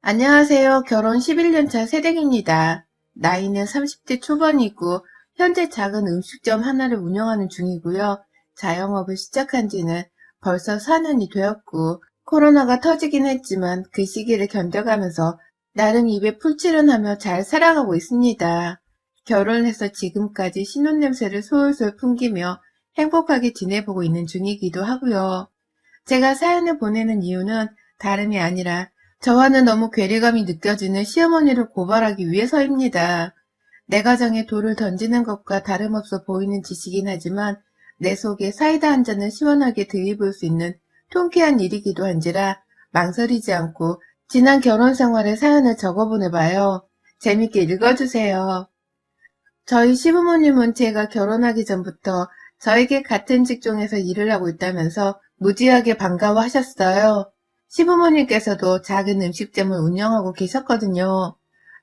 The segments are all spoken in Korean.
안녕하세요. 결혼 11년 차 새댁입니다. 나이는 30대 초반이고 현재 작은 음식점 하나를 운영하는 중이고요. 자영업을 시작한 지는 벌써 4년이 되었고 코로나가 터지긴 했지만 그 시기를 견뎌가면서 나름 입에 풀칠은 하며 잘 살아가고 있습니다. 결혼해서 지금까지 신혼냄새를 솔솔 풍기며 행복하게 지내보고 있는 중이기도 하고요. 제가 사연을 보내는 이유는 다름이 아니라 저와는 너무 괴리감이 느껴지는 시어머니를 고발하기 위해서입니다. 내 가정에 돌을 던지는 것과 다름없어 보이는 짓이긴 하지만 내 속에 사이다 한 잔을 시원하게 들이부을 수 있는 통쾌한 일이기도 한지라 망설이지 않고 지난 결혼 생활의 사연을 적어보내봐요. 재밌게 읽어주세요. 저희 시부모님은 제가 결혼하기 전부터 저에게 같은 직종에서 일을 하고 있다면서 무지하게 반가워하셨어요. 시부모님께서도 작은 음식점을 운영하고 계셨거든요.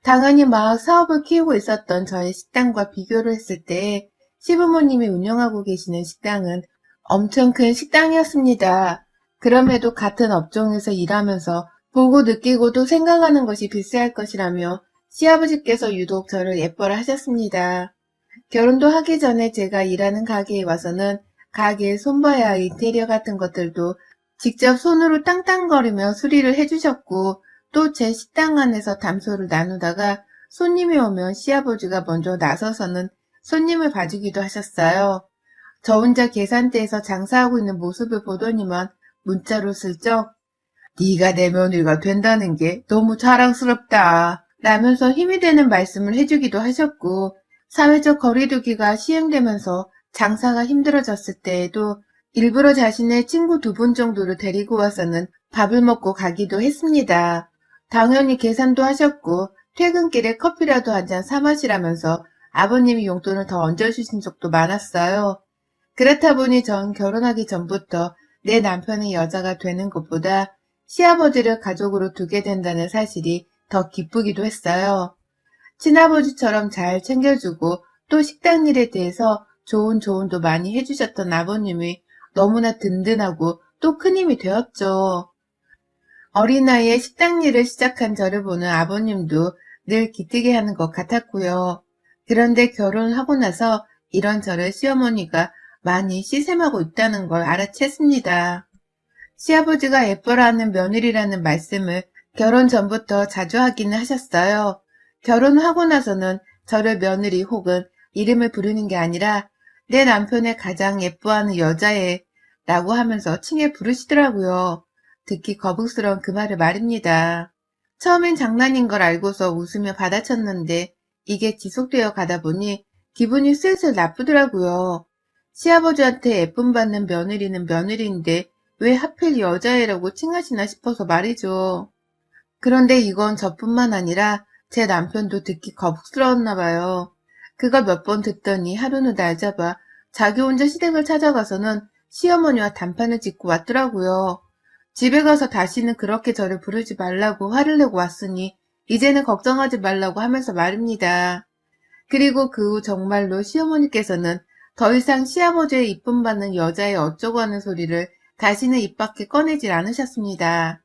당연히 막 사업을 키우고 있었던 저의 식당과 비교를 했을 때 시부모님이 운영하고 계시는 식당은 엄청 큰 식당이었습니다. 그럼에도 같은 업종에서 일하면서 보고 느끼고 또 생각하는 것이 비슷할 것이라며 시아버지께서 유독 저를 예뻐라 하셨습니다. 결혼도 하기 전에 제가 일하는 가게에 와서는 가게에 손봐야 할 인테리어 같은 것들도 직접 손으로 땅땅거리며 수리를 해주셨고 또 제 식당 안에서 담소를 나누다가 손님이 오면 시아버지가 먼저 나서서는 손님을 봐주기도 하셨어요. 저 혼자 계산대에서 장사하고 있는 모습을 보더니만 문자로 슬쩍 네가 내 며느리가 된다는 게 너무 자랑스럽다 라면서 힘이 되는 말씀을 해주기도 하셨고 사회적 거리두기가 시행되면서 장사가 힘들어졌을 때에도 일부러 자신의 친구 2분 정도를 데리고 와서는 밥을 먹고 가기도 했습니다. 당연히 계산도 하셨고 퇴근길에 커피라도 한 잔 사 마시라면서 아버님이 용돈을 더 얹어주신 적도 많았어요. 그렇다 보니 전 결혼하기 전부터 내 남편의 여자가 되는 것보다 시아버지를 가족으로 두게 된다는 사실이 더 기쁘기도 했어요. 친아버지처럼 잘 챙겨주고 또 식당 일에 대해서 좋은 조언도 많이 해주셨던 아버님이 너무나 든든하고 또 큰 힘이 되었죠. 어린 나이에 식당 일을 시작한 저를 보는 아버님도 늘 기특해 하는 것 같았고요. 그런데 결혼하고 나서 이런 저를 시어머니가 많이 시샘하고 있다는 걸 알아챘습니다. 시아버지가 예뻐라 하는 며느리라는 말씀을 결혼 전부터 자주 하기는 하셨어요. 결혼하고 나서는 저를 며느리 혹은 이름을 부르는 게 아니라 내 남편의 가장 예뻐하는 여자애 라고 하면서 칭해 부르시더라고요. 듣기 거북스러운 그 말을 말입니다. 처음엔 장난인 걸 알고서 웃으며 받아쳤는데 이게 지속되어 가다 보니 기분이 슬슬 나쁘더라고요. 시아버지한테 예쁨 받는 며느리는 며느리인데 왜 하필 여자애라고 칭하시나 싶어서 말이죠. 그런데 이건 저뿐만 아니라 제 남편도 듣기 거북스러웠나 봐요. 그거 몇 번 듣더니 하루는 날 잡아 자기 혼자 시댁을 찾아가서는 시어머니와 단판을 짓고 왔더라고요. 집에 가서 다시는 그렇게 저를 부르지 말라고 화를 내고 왔으니 이제는 걱정하지 말라고 하면서 말입니다. 그리고 그 후 정말로 시어머니께서는 더 이상 시아버지의 이쁨 받는 여자애 어쩌고 하는 소리를 다시는 입 밖에 꺼내질 않으셨습니다.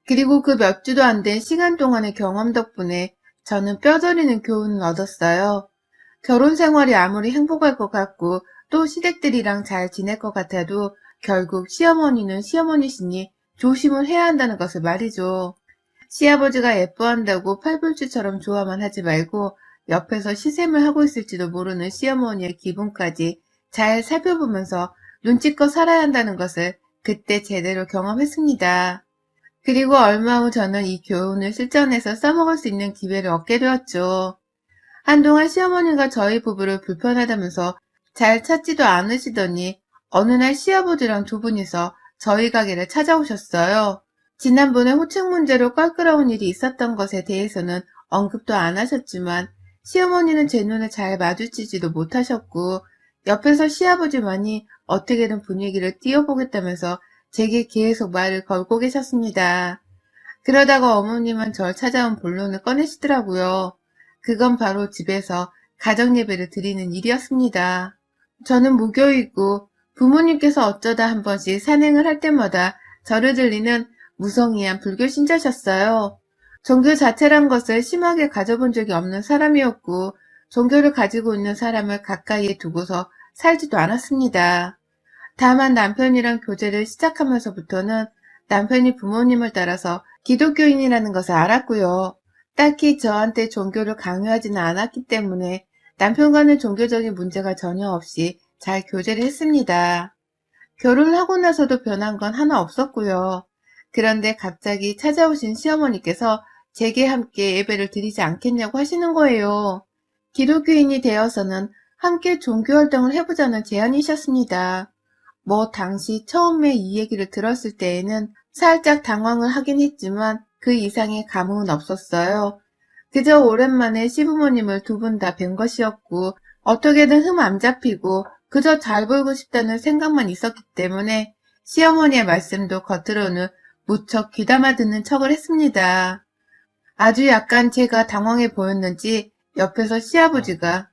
그리고 그 몇 주도 안 된 시간 동안의 경험 덕분에 저는 뼈저리는 교훈을 얻었어요. 결혼 생활이 아무리 행복할 것 같고 또 시댁들이랑 잘 지낼 것 같아도 결국 시어머니는 시어머니시니 조심을 해야 한다는 것을 말이죠. 시아버지가 예뻐한다고 팔불주처럼 좋아만 하지 말고 옆에서 시샘을 하고 있을지도 모르는 시어머니의 기분까지 잘 살펴보면서 눈치껏 살아야 한다는 것을 그때 제대로 경험했습니다. 그리고 얼마 후 저는 이 교훈을 실전에서 써먹을 수 있는 기회를 얻게 되었죠. 한동안 시어머니가 저희 부부를 불편하다면서 잘 찾지도 않으시더니 어느 날 시아버지랑 2분이서 저희 가게를 찾아오셨어요. 지난번에 호칭 문제로 껄끄러운 일이 있었던 것에 대해서는 언급도 안 하셨지만 시어머니는 제 눈에 잘 마주치지도 못하셨고 옆에서 시아버지만이 어떻게든 분위기를 띄워보겠다면서 제게 계속 말을 걸고 계셨습니다. 그러다가 어머님은 절 찾아온 본론을 꺼내시더라고요. 그건 바로 집에서 가정예배를 드리는 일이었습니다. 저는 무교이고 부모님께서 어쩌다 한 번씩 산행을 할 때마다 저를 들리는 무성의한 불교 신자셨어요. 종교 자체란 것을 심하게 가져본 적이 없는 사람이었고 종교를 가지고 있는 사람을 가까이에 두고서 살지도 않았습니다. 다만 남편이랑 교제를 시작하면서부터는 남편이 부모님을 따라서 기독교인이라는 것을 알았고요. 딱히 저한테 종교를 강요하지는 않았기 때문에 남편과는 종교적인 문제가 전혀 없이 잘 교제를 했습니다. 결혼을 하고 나서도 변한 건 하나 없었고요. 그런데 갑자기 찾아오신 시어머니께서 제게 함께 예배를 드리지 않겠냐고 하시는 거예요. 기독교인이 되어서는 함께 종교활동을 해보자는 제안이셨습니다. 당시 처음에 이 얘기를 들었을 때에는 살짝 당황을 하긴 했지만 그 이상의 감흥은 없었어요. 그저 오랜만에 시부모님을 두 분 다 뵌 것이었고 어떻게든 흠 안 잡히고 그저 잘 보이고 싶다는 생각만 있었기 때문에 시어머니의 말씀도 겉으로는 무척 귀담아 듣는 척을 했습니다. 아주 약간 제가 당황해 보였는지 옆에서 시아버지가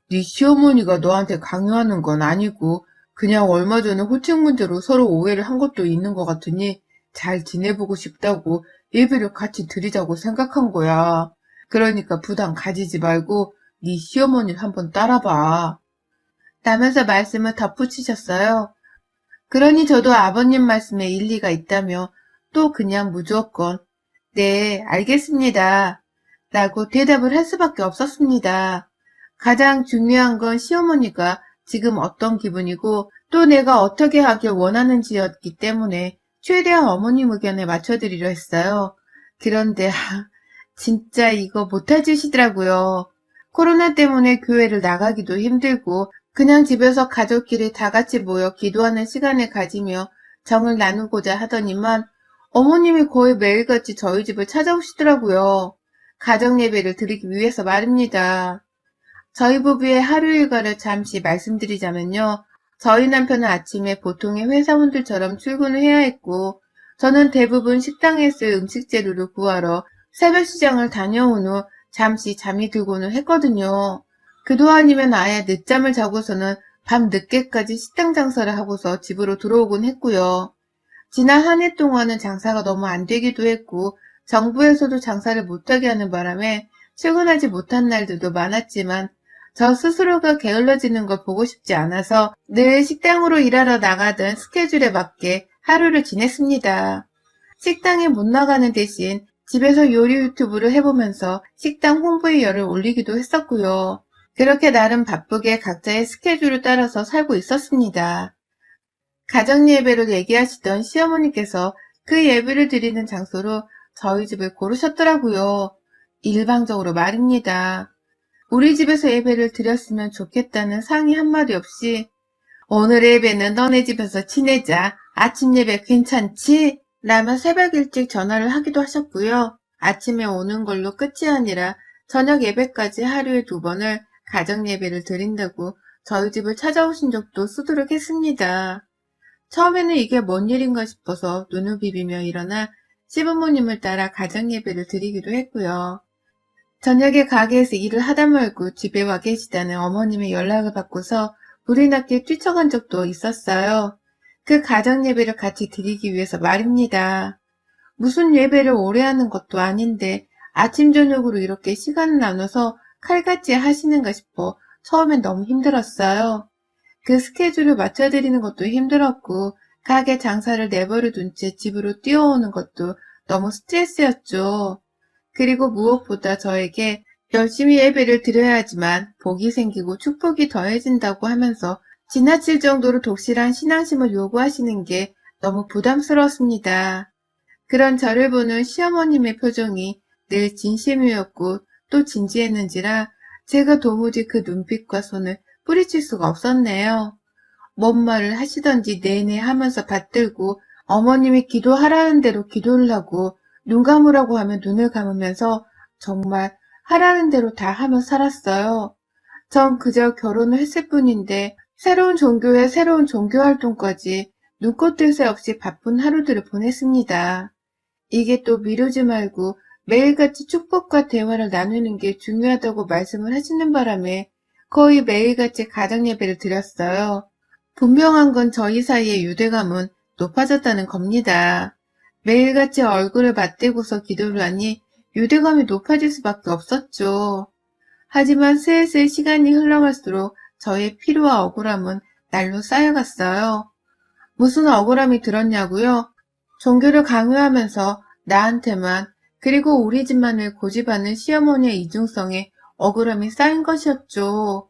네 시어머니가 너한테 강요하는 건 아니고 그냥 얼마 전에 호칭 문제로 서로 오해를 한 것도 있는 것 같으니 잘 지내보고 싶다고 예배를 같이 드리자고 생각한 거야. 그러니까 부담 가지지 말고 네 시어머니를 한번 따라봐. 라면서 말씀을 덧붙이셨어요. 그러니 저도 아버님 말씀에 일리가 있다며 또 그냥 무조건 네, 알겠습니다. 라고 대답을 할 수밖에 없었습니다. 가장 중요한 건 시어머니가 지금 어떤 기분이고 또 내가 어떻게 하길 원하는지였기 때문에 최대한 어머님 의견에 맞춰드리려 했어요. 그런데 진짜 이거 못할 짓이더라고요. 코로나 때문에 교회를 나가기도 힘들고 그냥 집에서 가족끼리 다 같이 모여 기도하는 시간을 가지며 정을 나누고자 하더니만 어머님이 거의 매일같이 저희 집을 찾아오시더라고요. 가정예배를 드리기 위해서 말입니다. 저희 부부의 하루 일과를 잠시 말씀드리자면요. 저희 남편은 아침에 보통의 회사원들처럼 출근을 해야 했고 저는 대부분 식당에 쓸 음식 재료를 구하러 새벽 시장을 다녀온 후 잠시 잠이 들고는 했거든요. 그도 아니면 아예 늦잠을 자고서는 밤 늦게까지 식당 장사를 하고서 집으로 들어오곤 했고요. 지난 한 해 동안은 장사가 너무 안 되기도 했고 정부에서도 장사를 못하게 하는 바람에 출근하지 못한 날들도 많았지만 저 스스로가 게을러지는 걸 보고 싶지 않아서 늘 식당으로 일하러 나가던 스케줄에 맞게 하루를 지냈습니다. 식당에 못 나가는 대신 집에서 요리 유튜브를 해보면서 식당 홍보에 열을 올리기도 했었고요. 그렇게 나름 바쁘게 각자의 스케줄을 따라서 살고 있었습니다. 가정예배를 얘기하시던 시어머니께서 그 예배를 드리는 장소로 저희 집을 고르셨더라고요. 일방적으로 말입니다. 우리 집에서 예배를 드렸으면 좋겠다는 상의 한마디 없이 오늘 예배는 너네 집에서 지내자. 아침 예배 괜찮지? 라며 새벽 일찍 전화를 하기도 하셨고요. 아침에 오는 걸로 끝이 아니라 저녁 예배까지 하루에 2번을 가정 예배를 드린다고 저희 집을 찾아오신 적도 수두룩했습니다. 처음에는 이게 뭔 일인가 싶어서 눈을 비비며 일어나 시부모님을 따라 가정 예배를 드리기도 했고요. 저녁에 가게에서 일을 하다 말고 집에 와 계시다는 어머님의 연락을 받고서 불이 났게 뛰쳐간 적도 있었어요. 그 가정 예배를 같이 드리기 위해서 말입니다. 무슨 예배를 오래 하는 것도 아닌데 아침 저녁으로 이렇게 시간을 나눠서 칼같이 하시는가 싶어 처음엔 너무 힘들었어요. 그 스케줄을 맞춰드리는 것도 힘들었고 가게 장사를 내버려 둔 채 집으로 뛰어오는 것도 너무 스트레스였죠. 그리고 무엇보다 저에게 열심히 예배를 드려야지만 복이 생기고 축복이 더해진다고 하면서 지나칠 정도로 독실한 신앙심을 요구하시는 게 너무 부담스러웠습니다. 그런 저를 보는 시어머님의 표정이 늘 진심이었고 또 진지했는지라 제가 도무지 그 눈빛과 손을 뿌리칠 수가 없었네요. 뭔 말을 하시던지 내내 하면서 받들고 어머님이 기도하라는 대로 기도를 하고 눈 감으라고 하면 눈을 감으면서 정말 하라는 대로 다 하며 살았어요. 전 그저 결혼을 했을 뿐인데 새로운 종교에 새로운 종교활동까지 눈꽃 뜰 새 없이 바쁜 하루들을 보냈습니다. 이게 또 미루지 말고 매일같이 축복과 대화를 나누는 게 중요하다고 말씀을 하시는 바람에 거의 매일같이 가정예배를 드렸어요. 분명한 건 저희 사이의 유대감은 높아졌다는 겁니다. 매일같이 얼굴을 맞대고서 기도를 하니 유대감이 높아질 수밖에 없었죠. 하지만 슬슬 시간이 흘러갈수록 저의 피로와 억울함은 날로 쌓여갔어요. 무슨 억울함이 들었냐고요? 종교를 강요하면서 나한테만 그리고 우리 집만을 고집하는 시어머니의 이중성에 억울함이 쌓인 것이었죠.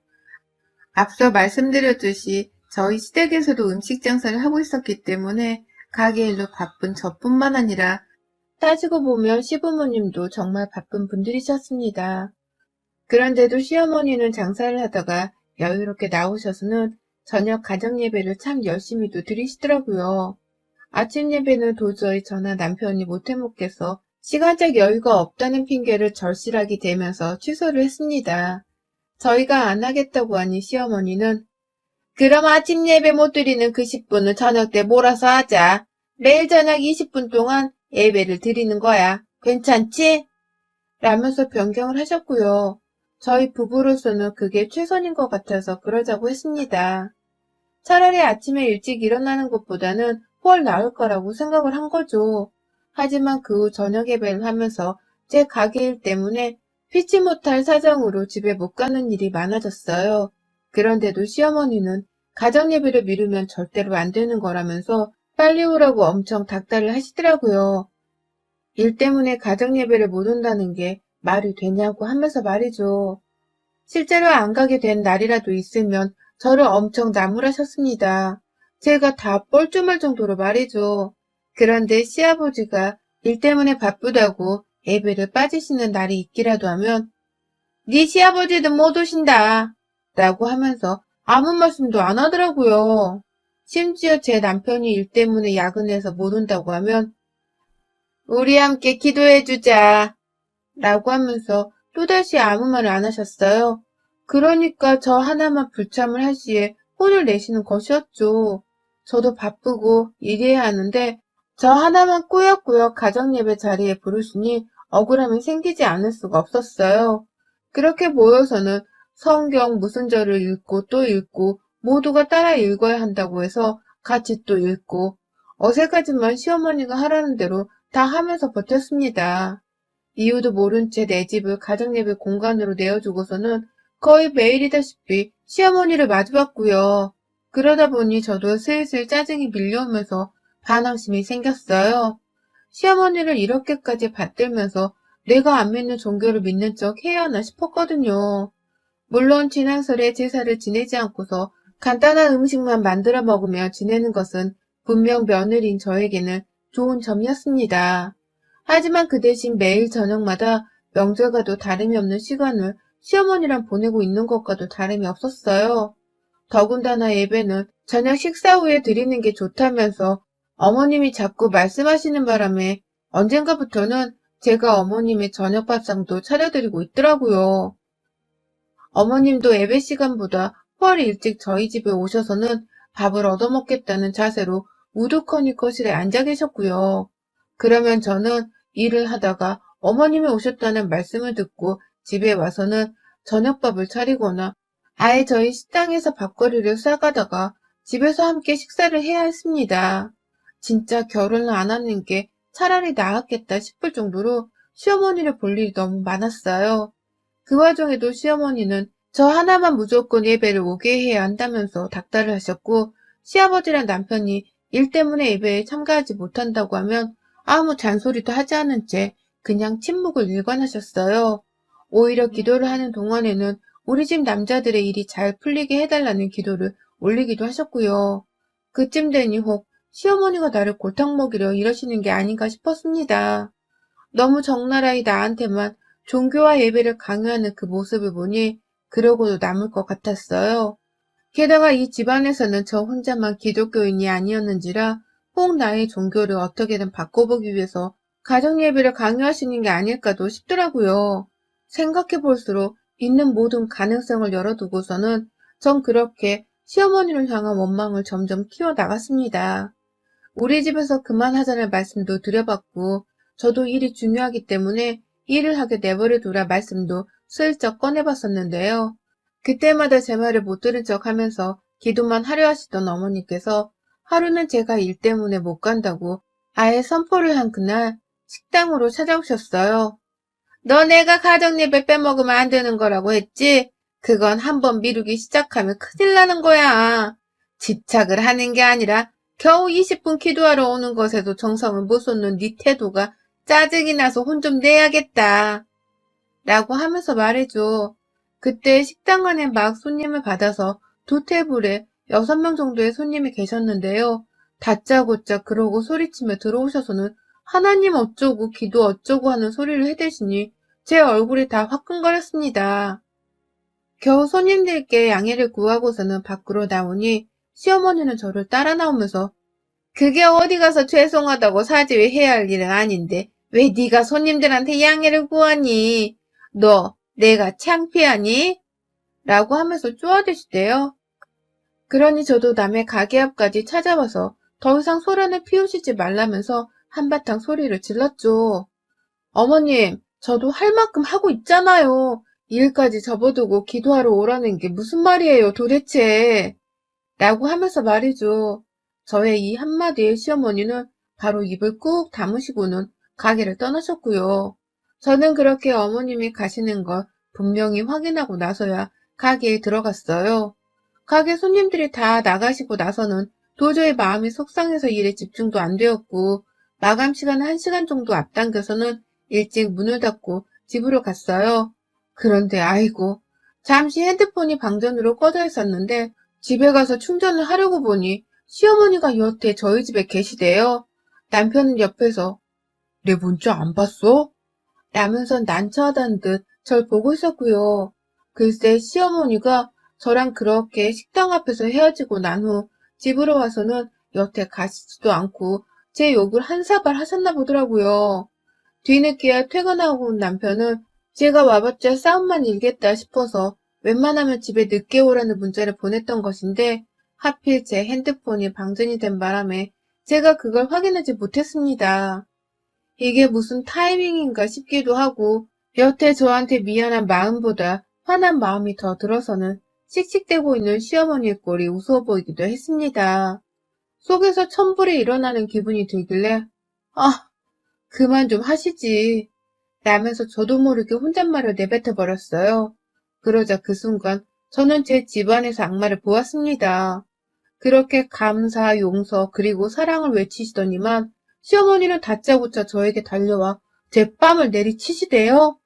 앞서 말씀드렸듯이 저희 시댁에서도 음식 장사를 하고 있었기 때문에 가게 일로 바쁜 저뿐만 아니라 따지고 보면 시부모님도 정말 바쁜 분들이셨습니다. 그런데도 시어머니는 장사를 하다가 여유롭게 나오셔서는 저녁 가정 예배를 참 열심히도 드리시더라고요. 아침 예배는 도저히 저나 남편이 못 해먹겠어 시간적 여유가 없다는 핑계를 절실하게 대면서 취소를 했습니다. 저희가 안 하겠다고 하니 시어머니는 그럼 아침 예배 못 드리는 그 10분은 저녁 때 몰아서 하자. 매일 저녁 20분 동안 예배를 드리는 거야. 괜찮지? 라면서 변경을 하셨고요. 저희 부부로서는 그게 최선인 것 같아서 그러자고 했습니다. 차라리 아침에 일찍 일어나는 것보다는 훨 나을 거라고 생각을 한 거죠. 하지만 그 후 저녁 예배를 하면서 제 가게 일 때문에 피치 못할 사정으로 집에 못 가는 일이 많아졌어요. 그런데도 시어머니는 가정 예배를 미루면 절대로 안 되는 거라면서 빨리 오라고 엄청 닥달을 하시더라고요. 일 때문에 가정 예배를 못 온다는 게 말이 되냐고 하면서 말이죠. 실제로 안 가게 된 날이라도 있으면 저를 엄청 나무라셨습니다. 제가 다 뻘쭘할 정도로 말이죠. 그런데 시아버지가 일 때문에 바쁘다고 예배를 빠지시는 날이 있기라도 하면 네 시아버지도 못 오신다 라고 하면서 아무 말씀도 안 하더라고요. 심지어 제 남편이 일 때문에 야근해서 못 온다고 하면 우리 함께 기도해주자 라고 하면서 또다시 아무 말을 안 하셨어요. 그러니까 저 하나만 불참을 할 시에 혼을 내시는 것이었죠. 저도 바쁘고 일해야 하는데 저 하나만 꾸역꾸역 가정예배 자리에 부르시니 억울함이 생기지 않을 수가 없었어요. 그렇게 모여서는 성경 무슨 절을 읽고 또 읽고 모두가 따라 읽어야 한다고 해서 같이 또 읽고 어색하지만 시어머니가 하라는 대로 다 하면서 버텼습니다. 이유도 모른 채 내 집을 가정예배 공간으로 내어주고서는 거의 매일이다시피 시어머니를 마주봤고요. 그러다 보니 저도 슬슬 짜증이 밀려오면서 반항심이 생겼어요. 시어머니를 이렇게까지 받들면서 내가 안 믿는 종교를 믿는 척 해야 하나 싶었거든요. 물론 지난설에 제사를 지내지 않고서 간단한 음식만 만들어 먹으며 지내는 것은 분명 며느리인 저에게는 좋은 점이었습니다. 하지만 그 대신 매일 저녁마다 명절과도 다름이 없는 시간을 시어머니랑 보내고 있는 것과도 다름이 없었어요. 더군다나 예배는 저녁 식사 후에 드리는 게 좋다면서 어머님이 자꾸 말씀하시는 바람에 언젠가부터는 제가 어머님의 저녁 밥상도 차려드리고 있더라고요. 어머님도 예배 시간보다 훨 일찍 저희 집에 오셔서는 밥을 얻어먹겠다는 자세로 우두커니 거실에 앉아 계셨고요. 그러면 저는 일을 하다가 어머님이 오셨다는 말씀을 듣고 집에 와서는 저녁밥을 차리거나 아예 저희 식당에서 밥거리를 싸가다가 집에서 함께 식사를 해야 했습니다. 진짜 결혼을 안 하는 게 차라리 나았겠다 싶을 정도로 시어머니를 볼 일이 너무 많았어요. 그 와중에도 시어머니는 저 하나만 무조건 예배를 오게 해야 한다면서 닥달을 하셨고 시아버지랑 남편이 일 때문에 예배에 참가하지 못한다고 하면 아무 잔소리도 하지 않은 채 그냥 침묵을 일관하셨어요. 오히려 기도를 하는 동안에는 우리 집 남자들의 일이 잘 풀리게 해달라는 기도를 올리기도 하셨고요. 그쯤 되니 혹 시어머니가 나를 골탕 먹이려 이러시는 게 아닌가 싶었습니다. 너무 적나라히 나한테만 종교와 예배를 강요하는 그 모습을 보니 그러고도 남을 것 같았어요. 게다가 이 집안에서는 저 혼자만 기독교인이 아니었는지라 혹 나의 종교를 어떻게든 바꿔보기 위해서 가정예배를 강요하시는 게 아닐까도 싶더라고요. 생각해볼수록 있는 모든 가능성을 열어두고서는 전 그렇게 시어머니를 향한 원망을 점점 키워나갔습니다. 우리 집에서 그만하자는 말씀도 드려봤고 저도 일이 중요하기 때문에 일을 하게 내버려두라 말씀도 슬쩍 꺼내봤었는데요. 그때마다 제 말을 못 들은 척 하면서 기도만 하려 하시던 어머니께서 하루는 제가 일 때문에 못 간다고 아예 선포를 한 그날 식당으로 찾아오셨어요. 너 내가 가정예배 빼먹으면 안 되는 거라고 했지? 그건 한번 미루기 시작하면 큰일 나는 거야. 집착을 하는 게 아니라 겨우 20분 기도하러 오는 것에도 정성을 못 쏟는 네 태도가 짜증이 나서 혼 좀 내야겠다. 라고 하면서 말해줘. 그때 식당 안에 막 손님을 받아서 두 테이블에 6명 정도의 손님이 계셨는데요. 다짜고짜 그러고 소리치며 들어오셔서는 하나님 어쩌고 기도 어쩌고 하는 소리를 해대시니 제 얼굴이 다 화끈거렸습니다. 겨우 손님들께 양해를 구하고서는 밖으로 나오니 시어머니는 저를 따라 나오면서 그게 어디 가서 죄송하다고 사죄해야 할 일은 아닌데 왜 네가 손님들한테 양해를 구하니? 너 내가 창피하니? 라고 하면서 쪼아대시대요. 그러니 저도 남의 가게 앞까지 찾아와서 더 이상 소란을 피우시지 말라면서 한바탕 소리를 질렀죠. 어머님, 저도 할 만큼 하고 있잖아요. 일까지 접어두고 기도하러 오라는 게 무슨 말이에요, 도대체. 라고 하면서 말이죠. 저의 이 한마디에 시어머니는 바로 입을 꾹 다무시고는 가게를 떠나셨고요. 저는 그렇게 어머님이 가시는 걸 분명히 확인하고 나서야 가게에 들어갔어요. 가게 손님들이 다 나가시고 나서는 도저히 마음이 속상해서 일에 집중도 안 되었고 마감 시간을 1시간 정도 앞당겨서는 일찍 문을 닫고 집으로 갔어요. 그런데 아이고, 잠시 핸드폰이 방전으로 꺼져 있었는데 집에 가서 충전을 하려고 보니 시어머니가 여태 저희 집에 계시대요. 남편은 옆에서 내 문자 안 봤어? 라면서 난처하다는 듯 절 보고 있었고요. 글쎄 시어머니가 저랑 그렇게 식당 앞에서 헤어지고 난 후 집으로 와서는 여태 가시지도 않고 제 욕을 한 사발 하셨나 보더라고요. 뒤늦게야 퇴근하고 온 남편은 제가 와봤자 싸움만 일겠다 싶어서 웬만하면 집에 늦게 오라는 문자를 보냈던 것인데 하필 제 핸드폰이 방전이 된 바람에 제가 그걸 확인하지 못했습니다. 이게 무슨 타이밍인가 싶기도 하고 여태 저한테 미안한 마음보다 화난 마음이 더 들어서는 씩씩대고 있는 시어머니의 꼴이 우스워 보이기도 했습니다. 속에서 천불이 일어나는 기분이 들길래 아, 그만 좀 하시지 라면서 저도 모르게 혼잣말을 내뱉어 버렸어요. 그러자 그 순간 저는 제 집안에서 악마를 보았습니다. 그렇게 감사, 용서, 그리고 사랑을 외치시더니만 시어머니는 다짜고짜 저에게 달려와 제 뺨을 내리치시대요.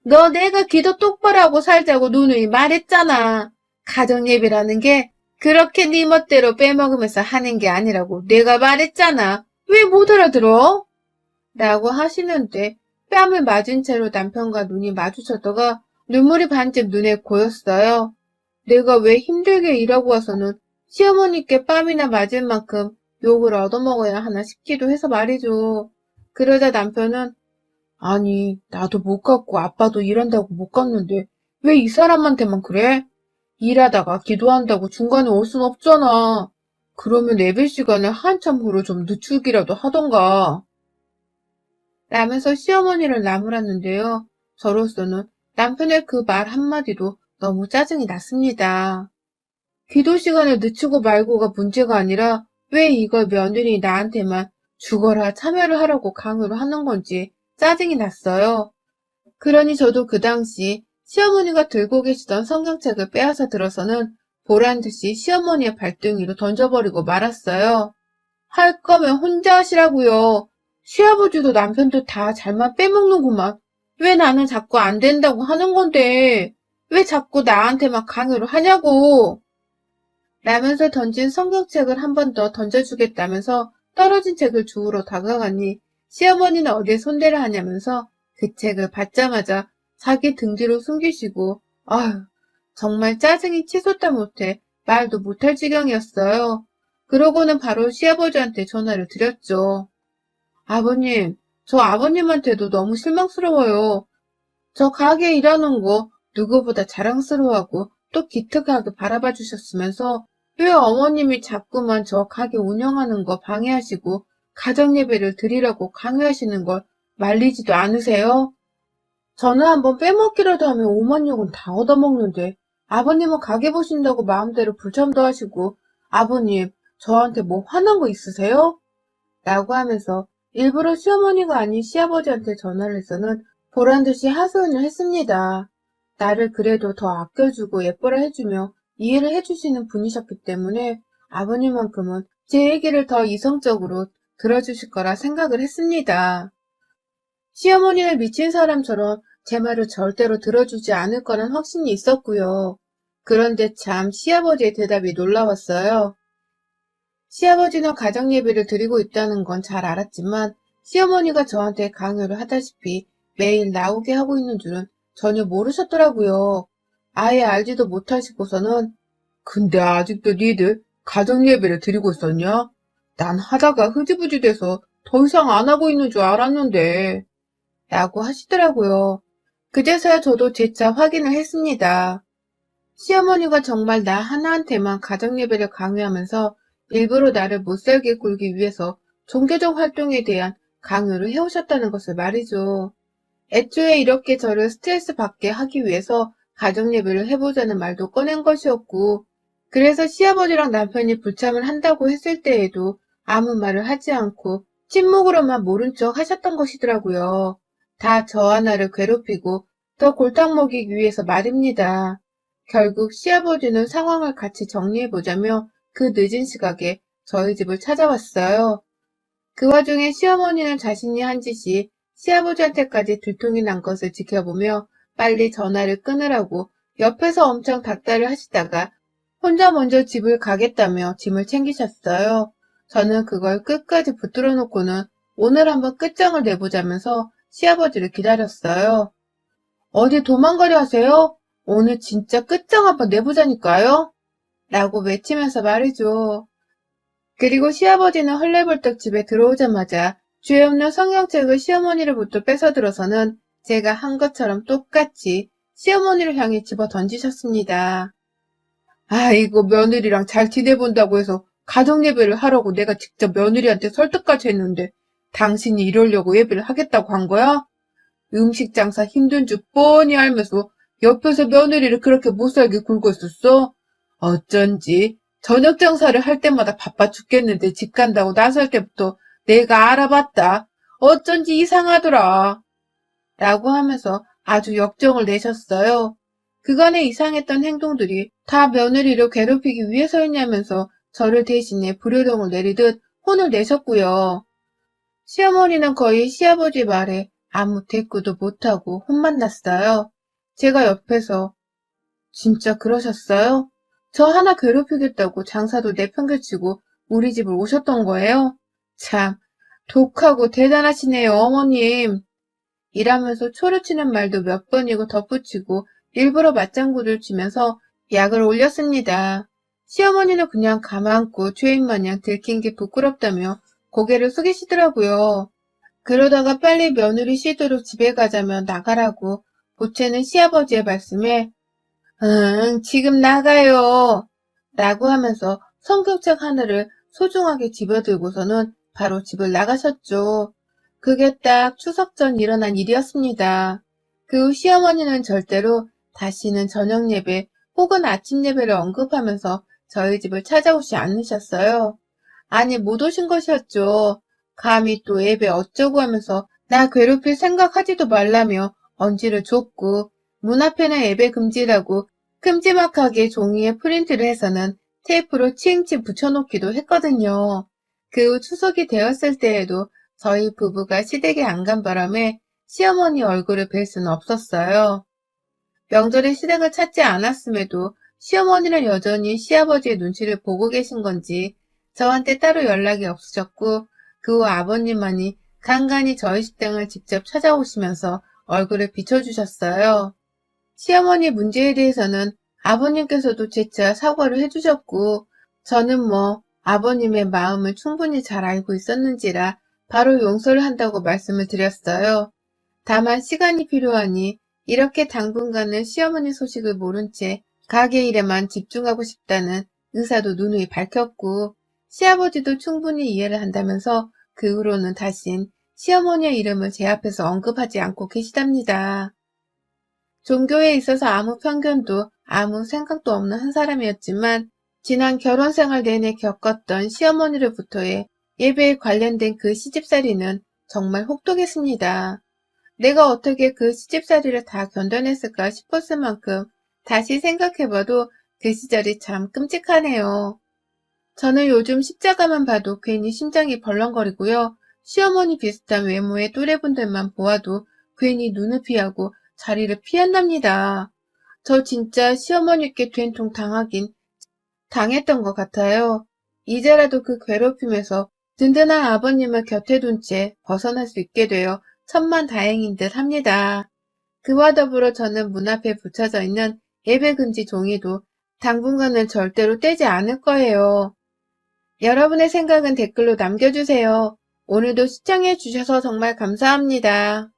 너 내가 기도 똑바로 하고 살자고 누누이 말했잖아. 가정예배라는 게 그렇게 네 멋대로 빼먹으면서 하는 게 아니라고 내가 말했잖아. 왜 못 알아들어? 라고 하시는데 뺨을 맞은 채로 남편과 눈이 마주쳤다가 눈물이 반쯤 눈에 고였어요. 내가 왜 힘들게 일하고 와서는 시어머니께 뺨이나 맞을 만큼 욕을 얻어먹어야 하나 싶기도 해서 말이죠. 그러자 남편은 아니 나도 못 갔고 아빠도 일한다고 못 갔는데 왜 이 사람한테만 그래? 일하다가 기도한다고 중간에 올 순 없잖아. 그러면 예배 시간을 한참 후로 좀 늦추기라도 하던가. 라면서 시어머니를 나무랐는데요. 저로서는 남편의 그 말 한마디도 너무 짜증이 났습니다. 기도 시간을 늦추고 말고가 문제가 아니라 왜 이걸 며느리 나한테만 죽어라 참여를 하라고 강요를 하는 건지 짜증이 났어요. 그러니 저도 그 당시 시어머니가 들고 계시던 성경책을 빼앗아 들어서는 보란듯이 시어머니의 발등위로 던져버리고 말았어요. 할 거면 혼자 하시라고요. 시아버지도 남편도 다 잘만 빼먹는구만. 왜 나는 자꾸 안 된다고 하는 건데 왜 자꾸 나한테만 강요를 하냐고. 라면서 던진 성경책을 한 번 더 던져주겠다면서 떨어진 책을 주우러 다가가니 시어머니는 어디에 손대를 하냐면서 그 책을 받자마자 자기 등 뒤로 숨기시고 아휴 정말 짜증이 치솟다 못해 말도 못할 지경이었어요. 그러고는 바로 시아버지한테 전화를 드렸죠. 아버님, 저 아버님한테도 너무 실망스러워요. 저 가게 일하는 거 누구보다 자랑스러워하고 또 기특하게 바라봐 주셨으면서 왜 어머님이 자꾸만 저 가게 운영하는 거 방해하시고 가정예배를 드리라고 강요하시는 걸 말리지도 않으세요? 저는 한번 빼먹기라도 하면 오만 욕은 다 얻어먹는데 아버님은 가게 보신다고 마음대로 불참도 하시고 아버님 저한테 뭐 화난 거 있으세요? 라고 하면서 일부러 시어머니가 아닌 시아버지한테 전화를 해서는 보란듯이 하소연을 했습니다. 나를 그래도 더 아껴주고 예뻐라 해주며 이해를 해주시는 분이셨기 때문에 아버님만큼은 제 얘기를 더 이성적으로 들어주실 거라 생각을 했습니다. 시어머니는 미친 사람처럼 제 말을 절대로 들어주지 않을 거란 확신이 있었고요. 그런데 참 시아버지의 대답이 놀라웠어요. 시아버지는 가정예배를 드리고 있다는 건 잘 알았지만 시어머니가 저한테 강요를 하다시피 매일 나오게 하고 있는 줄은 전혀 모르셨더라고요. 아예 알지도 못하시고서는 근데 아직도 니들 가정예배를 드리고 있었냐? 난 하다가 흐지부지 돼서 더 이상 안 하고 있는 줄 알았는데 라고 하시더라고요. 그제서야 저도 재차 확인을 했습니다. 시어머니가 정말 나 하나한테만 가정예배를 강요하면서 일부러 나를 못살게 굴기 위해서 종교적 활동에 대한 강요를 해오셨다는 것을 말이죠. 애초에 이렇게 저를 스트레스 받게 하기 위해서 가정예배를 해보자는 말도 꺼낸 것이었고, 그래서 시아버지랑 남편이 불참을 한다고 했을 때에도 아무 말을 하지 않고 침묵으로만 모른 척 하셨던 것이더라고요. 다 저 하나를 괴롭히고 더 골탕 먹이기 위해서 말입니다. 결국 시아버지는 상황을 같이 정리해보자며 그 늦은 시각에 저희 집을 찾아왔어요. 그 와중에 시어머니는 자신이 한 짓이 시아버지한테까지 들통이 난 것을 지켜보며 빨리 전화를 끊으라고 옆에서 엄청 닥달을 하시다가 혼자 먼저 집을 가겠다며 짐을 챙기셨어요. 저는 그걸 끝까지 붙들어 놓고는 오늘 한번 끝장을 내보자면서 시아버지를 기다렸어요. 어디 도망가려 하세요? 오늘 진짜 끝장 한번 내보자니까요? 라고 외치면서 말이죠. 그리고 시아버지는 헐레벌떡 집에 들어오자마자 죄 없는 성경책을 시어머니로부터 뺏어들어서는 제가 한 것처럼 똑같이 시어머니를 향해 집어 던지셨습니다. 아이고 며느리랑 잘 지내본다고 해서 가정예배를 하라고 내가 직접 며느리한테 설득까지 했는데 당신이 이러려고 예배를 하겠다고 한 거야? 음식 장사 힘든 줄 뻔히 알면서 옆에서 며느리를 그렇게 못살게 굴고 있었어? 어쩐지 저녁 장사를 할 때마다 바빠 죽겠는데 집 간다고 나설 때부터 내가 알아봤다. 어쩐지 이상하더라. 라고 하면서 아주 역정을 내셨어요. 그간의 이상했던 행동들이 다 며느리를 괴롭히기 위해서였냐면서 저를 대신해 불효령을 내리듯 혼을 내셨고요. 시어머니는 거의 시아버지 말에 아무 대꾸도 못하고 혼만 났어요. 제가 옆에서 진짜 그러셨어요? 저 하나 괴롭히겠다고 장사도 내팽개치고 우리 집을 오셨던 거예요? 참, 독하고 대단하시네요, 어머님. 이라면서 초르치는 말도 몇 번이고 덧붙이고 일부러 맞장구를 치면서 약을 올렸습니다. 시어머니는 그냥 가만고 죄인 마냥 들킨 게 부끄럽다며 고개를 숙이시더라고요. 그러다가 빨리 며느리 쉬도록 집에 가자며 나가라고 보채는 시아버지의 말씀에 응, 지금 나가요. 라고 하면서 성경책 하나를 소중하게 집어들고서는 바로 집을 나가셨죠. 그게 딱 추석 전 일어난 일이었습니다. 그 후 시어머니는 절대로 다시는 저녁 예배 혹은 아침 예배를 언급하면서 저희 집을 찾아오지 않으셨어요. 아니, 못 오신 것이었죠. 감히 또 예배 어쩌고 하면서 나 괴롭힐 생각하지도 말라며 언지를 줬고 문 앞에는 예배 금지라고 큼지막하게 종이에 프린트를 해서는 테이프로 치ing치 붙여놓기도 했거든요. 그 후 추석이 되었을 때에도 저희 부부가 시댁에 안 간 바람에 시어머니 얼굴을 뵐 수는 없었어요. 명절에 시댁을 찾지 않았음에도 시어머니는 여전히 시아버지의 눈치를 보고 계신 건지 저한테 따로 연락이 없으셨고 그 후 아버님만이 간간히 저희 식당을 직접 찾아오시면서 얼굴을 비춰주셨어요. 시어머니 문제에 대해서는 아버님께서도 재차 사과를 해주셨고 저는 아버님의 마음을 충분히 잘 알고 있었는지라 바로 용서를 한다고 말씀을 드렸어요. 다만 시간이 필요하니 이렇게 당분간은 시어머니 소식을 모른 채 가게 일에만 집중하고 싶다는 의사도 누누이 밝혔고 시아버지도 충분히 이해를 한다면서 그 후로는 다신 시어머니의 이름을 제 앞에서 언급하지 않고 계시답니다. 종교에 있어서 아무 편견도 아무 생각도 없는 한 사람이었지만 지난 결혼 생활 내내 겪었던 시어머니로부터의 예배에 관련된 그 시집살이는 정말 혹독했습니다. 내가 어떻게 그 시집살이를 다 견뎌냈을까 싶었을 만큼 다시 생각해봐도 그 시절이 참 끔찍하네요. 저는 요즘 십자가만 봐도 괜히 심장이 벌렁거리고요. 시어머니 비슷한 외모의 또래분들만 보아도 괜히 눈을 피하고 자리를 피한답니다. 저 진짜 시어머니께 된통 당했던 것 같아요. 이제라도 그 괴롭힘에서 든든한 아버님을 곁에 둔 채 벗어날 수 있게 되어 천만다행인 듯 합니다. 그와 더불어 저는 문 앞에 붙여져 있는 예배금지 종이도 당분간은 절대로 떼지 않을 거예요. 여러분의 생각은 댓글로 남겨주세요. 오늘도 시청해주셔서 정말 감사합니다.